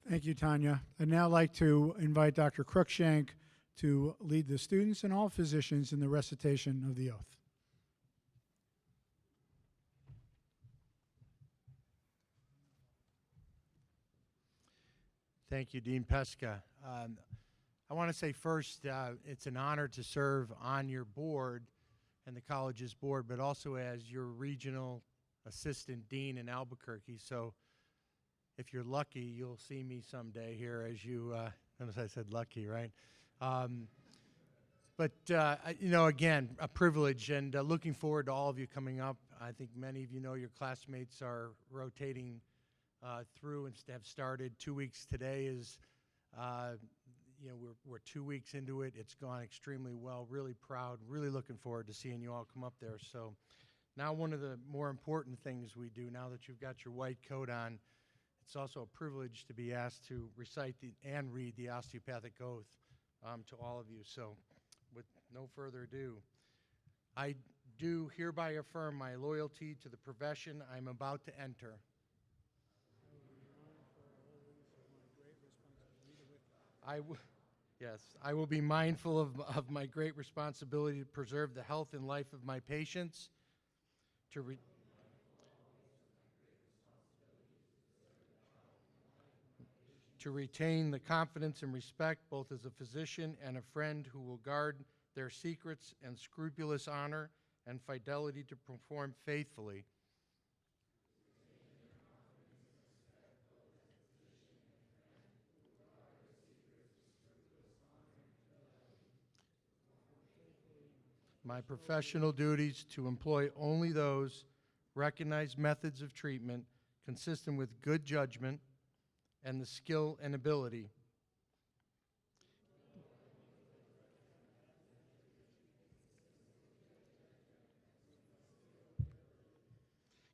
[SPEAKER 3] Thank you, Tanya. I'd now like to invite Dr. Cruikshank to lead the students and all physicians in the recitation of the oath.
[SPEAKER 8] Thank you, Dean Pesca. I want to say first, it's an honor to serve on your board and the college's board, but also as your regional assistant dean in Albuquerque. So if you're lucky, you'll see me someday here as you, notice I said lucky, right? You know, again, a privilege, and looking forward to all of you coming up. I think many of you know your classmates are rotating through and have started. 2 weeks today is, you know, we're 2 weeks into it. It's gone extremely well. Really proud. Really looking forward to seeing you all come up there. So now one of the more important things we do, now that you've got your white coat on, it's also a privilege to be asked to recite and read the Osteopathic Oath to all of you. So with no further ado, I do hereby affirm my loyalty to the profession I'm about to enter. I will be mindful of my great responsibility to preserve the health and life of my patients, to retain the confidence and respect both as a physician and a friend who will guard their secrets and scrupulous honor and fidelity to perform faithfully. My professional duties to employ only those recognized methods of treatment consistent with good judgment and the skill and ability.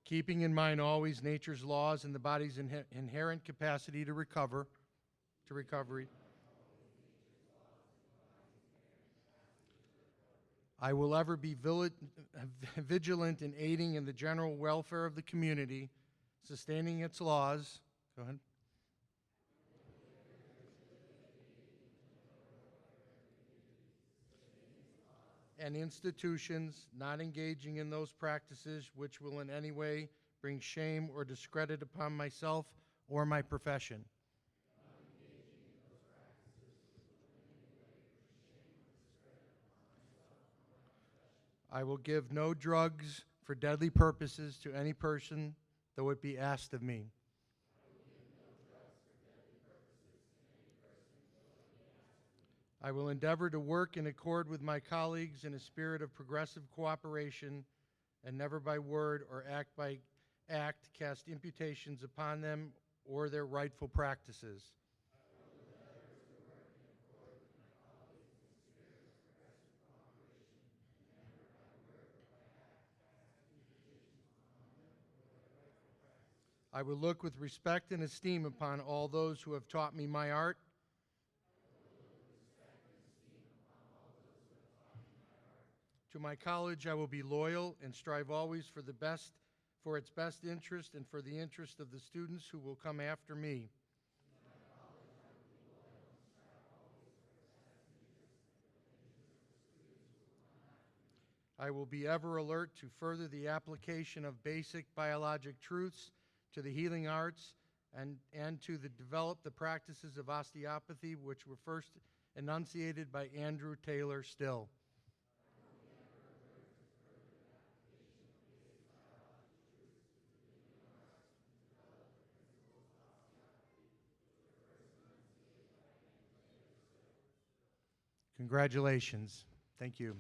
[SPEAKER 8] Keeping in mind always nature's laws and the body's inherent capacity to recovery. I will ever be vigilant in aiding in the general welfare of the community, sustaining its laws. Go ahead. And institutions, not engaging in those practices which will in any way bring shame or discredit upon myself or my profession. I will give no drugs for deadly purposes to any person, though it be asked of me. I will endeavor to work in accord with my colleagues in a spirit of progressive cooperation and never by word or act cast imputations upon them or their rightful practices. I will look with respect and esteem upon all those who have taught me my art. To my college, I will be loyal and strive always for its best interest and for the interest of the students who will come after me. I will be ever alert to further the application of basic biologic truths to the healing arts and to develop the practices of osteopathy, which were first enunciated by Andrew Taylor Still. Congratulations. Thank you.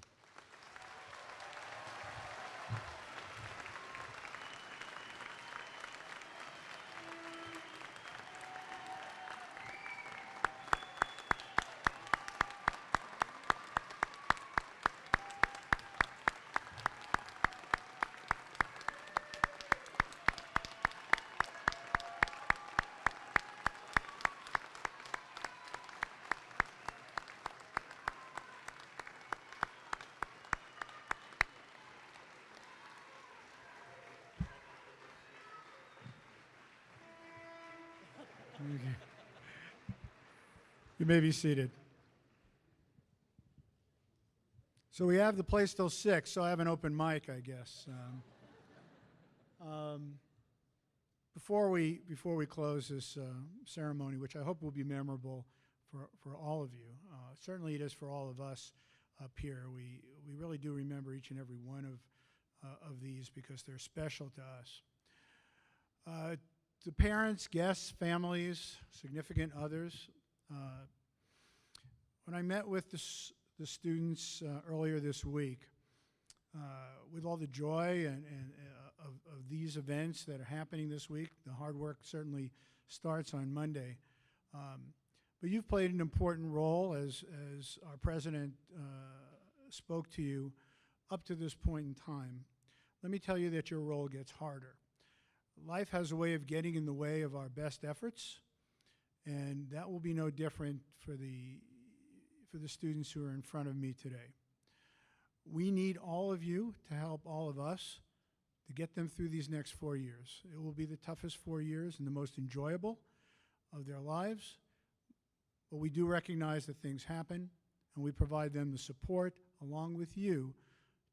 [SPEAKER 3] You may be seated. So we have the place till 6, so I have an open mic, I guess. Before we close this ceremony, which I hope will be memorable for all of you, certainly it is for all of us up here. We really do remember each and every one of these because they're special to us. To parents, guests, families, significant others, when I met with the students earlier this week, with all the joy of these events that are happening this week, the hard work certainly starts on Monday. But you've played an important role, as our president spoke to you, up to this point in time. Let me tell you that your role gets harder. Life has a way of getting in the way of our best efforts, and that will be no different for the students who are in front of me today. We need all of you to help all of us to get them through these next 4 years. It will be the toughest 4 years and the most enjoyable of their lives, but we do recognize that things happen, and we provide them the support along with you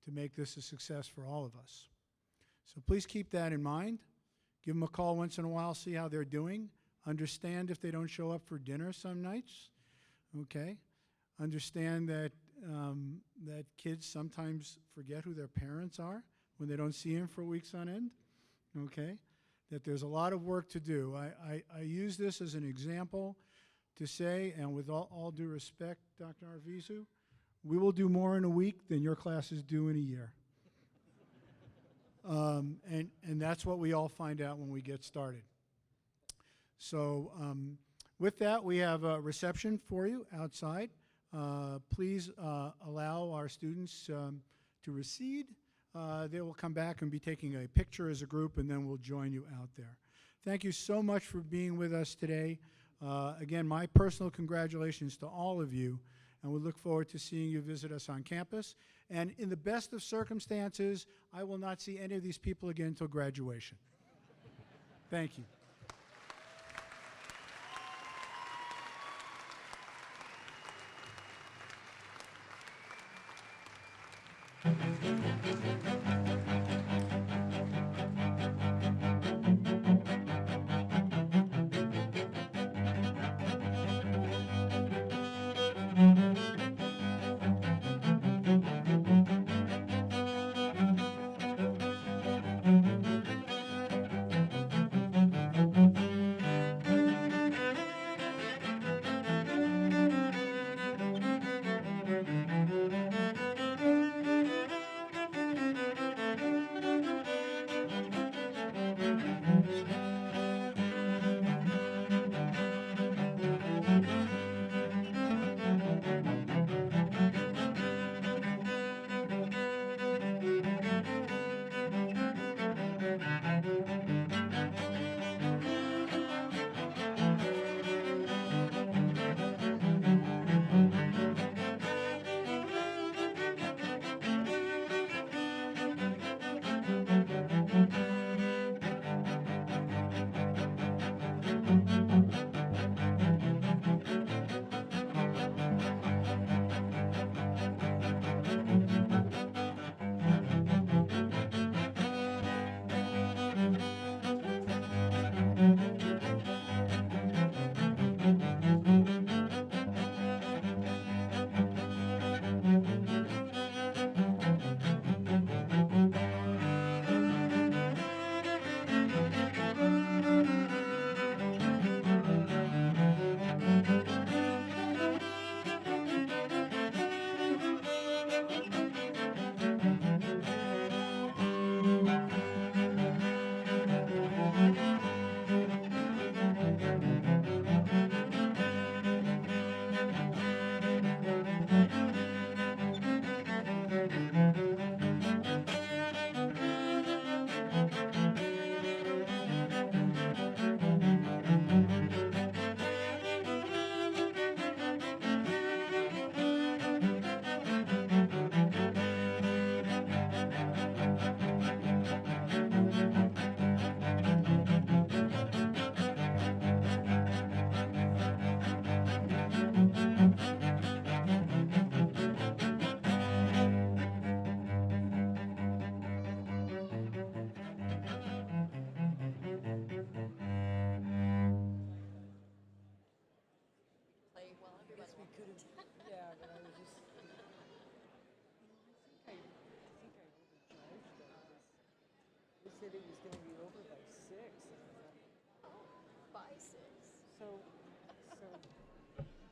[SPEAKER 3] to make this a success for all of us. So please keep that in mind. Give them a call once in a while, see how they're doing. Understand if they don't show up for dinner some nights, okay? Understand that that kids sometimes forget who their parents are when they don't see them for weeks on end, okay? That there's a lot of work to do. I use this as an example to say, and with all due respect, Dr. Arvizu, we will do more in a week than your classes do in a year. And that's what we all find out when we get started. So with that, we have a reception for you outside. Please allow our students to recede. They will come back and be taking a picture as a group, and then we'll join you out there. Thank you so much for being with us today. Again, my personal congratulations to all of you, and we look forward to seeing you visit us on campus. And in the best of circumstances, I will not see any of these people again until graduation. Thank you.
[SPEAKER 1] said it was going to be over by 6. And I thought,
[SPEAKER 2] By 6.
[SPEAKER 1] so,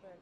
[SPEAKER 1] but